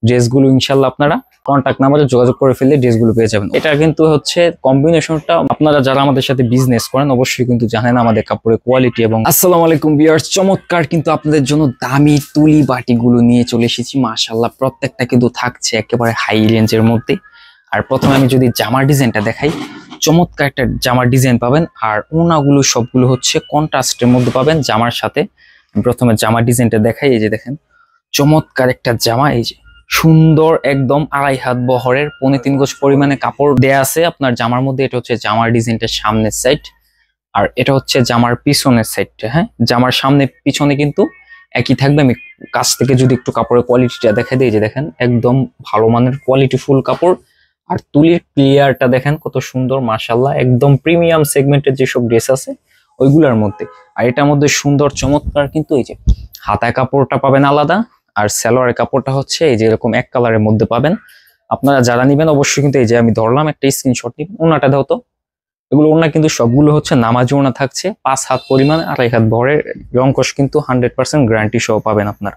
ড্রেসগুলো ইনশাল্লাহ আপনারা কন্ট্যাক্ট নাম্বারে যোগাযোগ করে ফেললে ড্রেসগুলো পেয়ে যাবেন। এটা কিন্তু হচ্ছে কম্বিনেশনটা, আপনারা যারা আমাদের সাথে বিজনেস করেন অবশ্যই কিন্তু জানেন আমাদের কাপড়ের কোয়ালিটি। এবং আসসালামু আলাইকুম ভিউয়ার্স, চমৎকার কিন্তু আপনাদের জন্য দামি তুলি বাটিগুলো নিয়ে চলে এসেছি। মাশাআল্লাহ প্রত্যেকটা কিন্তু থাকছে একেবারে হাই রেঞ্জের মধ্যে। আর প্রথমে আমি যদি জামার ডিজাইনটা দেখাই, চমৎকার একটা জামার ডিজাইন পাবেন। আর ওনাগুলো সবগুলো হচ্ছে কন্ট্রাস্টের মধ্যে পাবেন জামার সাথে। প্রথমে জামার ডিজাইনটা দেখাই, এই যে দেখেন চমৎকার একটা জামা, এই যে সুন্দর একদম 2.5 হাত বহরের 3.25 গজ পরিমাণে কাপড় দেয়া আছে আপনার জামার মধ্যে। এটা হচ্ছে জামার ডিজাইনটার সামনের সাইড, আর এটা হচ্ছে জামার পিছনের সাইডটা। হ্যাঁ, জামার সামনে পিছনে কিন্তু একই থাকবে। আমি কাছ থেকে যদি একটু কাপড়ের কোয়ালিটিটা দেখা দিই, যে দেখেন একদম ভালো মানের কোয়ালিটি ফুল কাপড়। আর তুলির ক্লিয়ারটা দেখেন কত সুন্দর, মাশাআল্লাহ একদম প্রিমিয়াম সেগমেন্টের যেসব ড্রেস আছে ওইগুলোর মধ্যে। আর এটার মধ্যে সুন্দর চমৎকার কিন্তু এই যে হাতায় কাপড়টা পাবেন আলাদা, আর সালোয়ারের কাপড়টা হচ্ছে এই যে এরকম এক কালারের মধ্যে পাবেন। আপনারা যারা নিবেন অবশ্যই কিন্তু এই যে আমি ধরলাম একটা স্ক্রিনশট নিবেন। ওনাটা দাও তো, এগুলো ওনা কিন্তু সবগুলো হচ্ছে নামাজি ওনা থাকছে, 5 হাত পরিমাণ 2.5 হাত ভরের, রংকশ কিন্তু 100% গ্যারান্টি সহ পাবেন আপনার।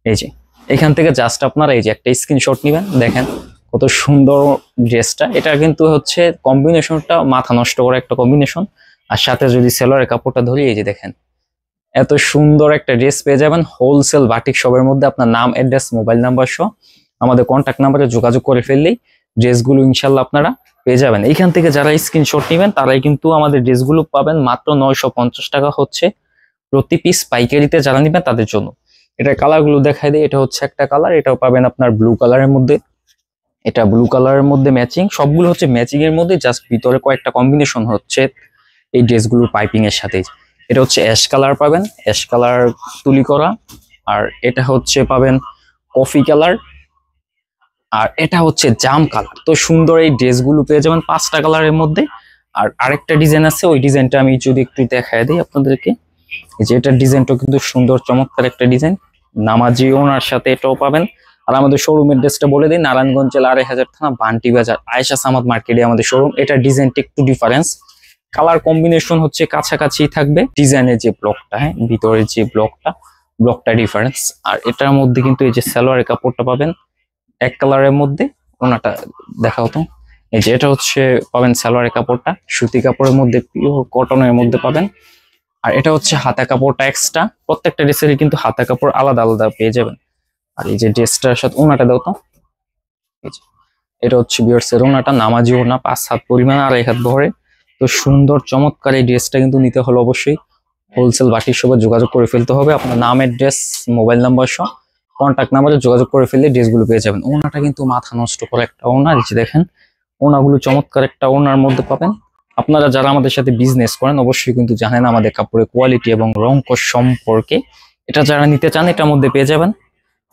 এই যে এখান থেকে জাস্ট আপনারা এই যে একটা স্ক্রিনশট নিবেন, দেখেন কত সুন্দর ড্রেসটা। এটা কিন্তু হচ্ছে কম্বিনেশনটা মাথা নষ্ট করা একটা কম্বিনেশন। আর সাথে যদি সেলোয়ারের কাপড়টা ধরি, এই যে দেখেন এত সুন্দর একটা ড্রেস পেয়ে যাবেন হোলসেল বাটিক শপের মধ্যে। আপনার নাম, অ্যাড্রেস, মোবাইল নাম্বার সহ আমাদের কন্ট্যাক্ট নাম্বারে যোগাযোগ করে ফেললেই ড্রেসগুলো ইনশাল্লাহ আপনারা পেয়ে যাবেন। এইখান থেকে যারা স্ক্রিনশট নেবেন তারাই কিন্তু আমাদের ড্রেসগুলো পাবেন মাত্র 950 টাকা হচ্ছে প্রতি পিস পাইকারিতে যারা নেবেন তাদের জন্য। এটা কালারগুলো দেখাই দেয়, এটা হচ্ছে একটা কালার, এটাও পাবেন আপনার ব্লু কালারের মধ্যে। এটা ব্লু কালারের মধ্যে ম্যাচিং, সবগুলো হচ্ছে ম্যাচিং এর মধ্যে, জাস্ট ভিতরে কয়েকটা কম্বিনেশন হচ্ছে এই ড্রেসগুলোর পাইপিং এর সাথে। এটা হচ্ছে অ্যাশ কালার পাবেন, অ্যাশ কালার তুলি করা। আর এটা হচ্ছে পাবেন কফি কালার, আর এটা হচ্ছে জাম কালার। তো সুন্দর এই ড্রেসগুলো পেয়ে যাবেন 5টা কালারের মধ্যে। আর আরেকটা ডিজাইন আছে, ওই ডিজাইনটা আমি যদি একটু দেখায় দিই আপনাদেরকে। এই যে এটার ডিজাইনটাও কিন্তু সুন্দর চমৎকার একটা ডিজাইন, নামাজি ওনার সাথে এটাও পাবেন। আর আমাদের শোরুমের ড্রেসটা বলে দিই, নারায়ণগঞ্জ জেলা 2.5 থানা, বান্টি বাজার, আয়েশা সামাদ মার্কেটে আমাদের শোরুম। এটার ডিজাইনটা একটু ডিফারেন্স, কালার কম্বিনেশন হচ্ছে কাছাকাছি থাকবে, ডিজাইনের যে ব্লকটা, হ্যাঁ ভিতরের যে ব্লকটা ডিফারেন্স। আর এটার মধ্যে কিন্তু এই যে সালোয়ারের কাপড়টা পাবেন এক কালারের মধ্যে। ওনাটা দেখাও তো, এই যে এটা হচ্ছে পাবেন সালোয়ারের কাপড়টা সুতি কাপড়ের মধ্যে, পিওর কটনের মধ্যে পাবেন। আর এটা হচ্ছে হাতা কাপড়টা এক্সট্রা, প্রত্যেকটা ড্রেসেরই কিন্তু হাতা কাপড় আলাদা আলাদা পেয়ে যাবেন। আর এই যে ড্রেসটার সাথে ওনাটা দাও তো, এটা হচ্ছে বিয়ার্সের ওনাটা, নামাজি ওনা, 5 হাত পরিমাণ 2.5 হাত ভরে। তো সুন্দর চমৎকার এই ড্রেসটা কিন্তু নিতে হলে অবশ্যই হোলসেল বাটিক শপে যোগাযোগ করে ফেলতে হবে। আপনার নাম, অ্যাড্রেস, মোবাইল নাম্বার সহ কন্ট্যাক্ট নাম্বারে যোগাযোগ করে ফেললে ড্রেসগুলো পেয়ে যাবেন। ওনাটা কিন্তু মাথা নষ্ট করা একটা ওনা, এই যে দেখেন ওনাগুলো চমৎকার একটা ওনার মধ্যে পাবেন। আপনারা যারা আমাদের সাথে বিজনেস করেন অবশ্যই কিন্তু জানেন আমাদের কাপড়ের কোয়ালিটি এবং রংকশ সম্পর্কে। এটা যারা নিতে চান এটার মধ্যে পেয়ে যাবেন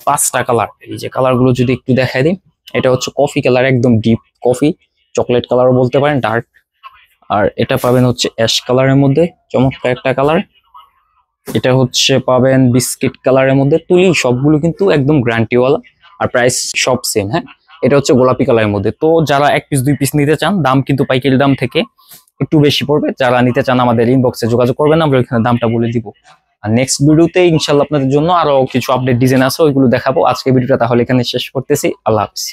5টা কালার। এই যে কালারগুলো যদি একটু দেখাই দিই, এটা হচ্ছে কফি কালার, একদম ডিপ কফি, চকলেট কালারও বলতে পারেন, ডার্ক। আর এটা পাবেন হচ্ছে অ্যাশ কালারের মধ্যে, চমৎকার একটা কালার। এটা হচ্ছে পাবেন বিস্কিট কালারের মধ্যে। তুলি সবগুলো কিন্তু একদম গ্যারান্টিওয়ালা, আর প্রাইস সব সেম। হ্যাঁ, এটা হচ্ছে গোলাপি কালারের মধ্যে। তো যারা 1 পিস 2 পিস নিতে চান, দাম কিন্তু পাইকারি দাম থেকে একটু বেশি পড়বে। যারা নিতে চান আমাদের ইনবক্সে যোগাযোগ করবেন, আমরা ওইখানে দামটা বলে দিব। আর নেক্সট ভিডিওতে ইনশাল্লাহ আপনাদের জন্য আরো কিছু আপডেট ডিজাইন আছে, ওইগুলো দেখাবো। আজকে ভিডিওটা তাহলে এখানে শেষ করতেছি। আল্লাহ হাফেজ।